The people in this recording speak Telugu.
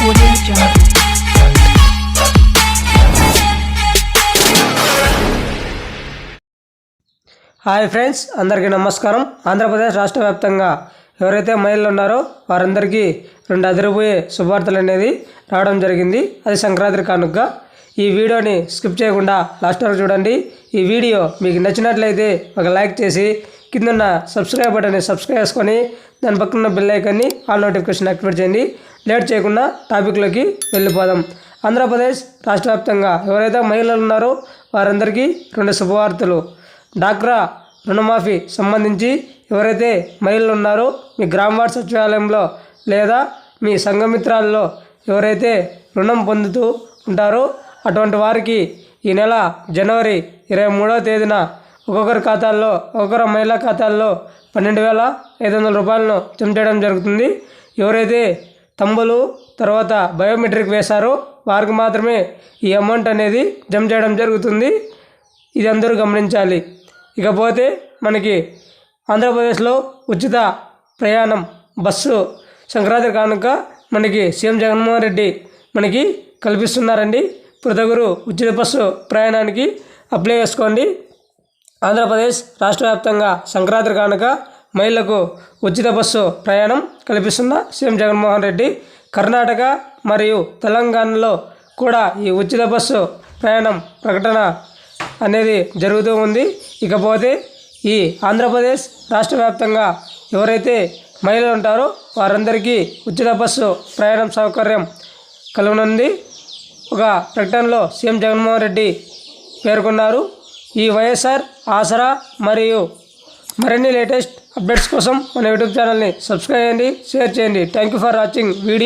Audio Jungle. హాయ్ ఫ్రెండ్స్, అందరికీ నమస్కారం. ఆంధ్రప్రదేశ్ రాష్ట్ర వ్యాప్తంగా ఎవరైతే మహిళలు ఉన్నారో వారందరికీ 2 అదిరిపోయే శుభవార్తలు అనేది రావడం జరిగింది. అది సంక్రాంతి కానుకగా. ఈ వీడియోని స్కిప్ చేయకుండా లాస్ట్ వరకు చూడండి. ఈ వీడియో మీకు నచ్చినట్లయితే ఒక లైక్ చేసి కిందన్న సబ్స్క్రైబ్ బటన్ని సబ్స్క్రైబ్ చేసుకొని దాని పక్కన బెల్ ఐకాన్ని ఆల్ నోటిఫికేషన్ యాక్టివేట్ చేయండి. లేట్ చేయకుండా టాపిక్లోకి వెళ్ళిపోదాం. ఆంధ్రప్రదేశ్ రాష్ట్ర వ్యాప్తంగా ఎవరైతే మహిళలు ఉన్నారో వారందరికీ 2 శుభవార్తలు. డాక్రా రుణమాఫీ సంబంధించి ఎవరైతే మహిళలు ఉన్నారో మీ గ్రామ వార్డు సచివాలయంలో లేదా మీ సంఘమిత్రాల్లో ఎవరైతే రుణం పొందుతూ ఉంటారో అటువంటి వారికి ఈ నెల జనవరి 23వ తేదీన ఒక్కొక్కరి ఖాతాల్లో ఒక్కొక్కరు మహిళా ఖాతాల్లో 12,500 రూపాయలను జమ చేయడం జరుగుతుంది. ఎవరైతే తంబులు తర్వాత బయోమెట్రిక్ వేశారో వారికి మాత్రమే ఈ అమౌంట్ అనేది జమ చేయడం జరుగుతుంది. ఇది అందరూ గమనించాలి. ఇకపోతే మనకి ఆంధ్రప్రదేశ్లో ఉచిత ప్రయాణం బస్సు సంక్రాంతి కానుక మనకి సీఎం జగన్మోహన్ రెడ్డి మనకి కల్పిస్తున్నారండి. ప్రతి ఒక్కరు ఉచిత బస్సు ప్రయాణానికి అప్లై చేసుకోండి. ఆంధ్రప్రదేశ్ రాష్ట్ర వ్యాప్తంగా సంక్రాంతి కానుక మహిళలకు ఉచిత బస్సు ప్రయాణం కల్పిస్తున్న సీఎం జగన్మోహన్ రెడ్డి. కర్ణాటక మరియు తెలంగాణలో కూడా ఈ ఉచిత బస్సు ప్రయాణం ప్రకటన అనేది జరుగుతూ ఉంది. ఇకపోతే ఈ ఆంధ్రప్రదేశ్ రాష్ట్ర వ్యాప్తంగా ఎవరైతే మహిళలు ఉంటారో వారందరికీ ఉచిత బస్సు ప్రయాణం సౌకర్యం కలుగనుంది. ఒక ప్రకటనలో సీఎం జగన్మోహన్ రెడ్డి పేర్కొన్నారు. ఈ వైఎస్ఆర్ ఆసరా మరియు మరిన్ని లేటెస్ట్ అప్డేట్స్ కోసం మన యూట్యూబ్ ఛానల్ని సబ్స్క్రైబ్ చేయండి, షేర్ చేయండి. Thank you for watching video.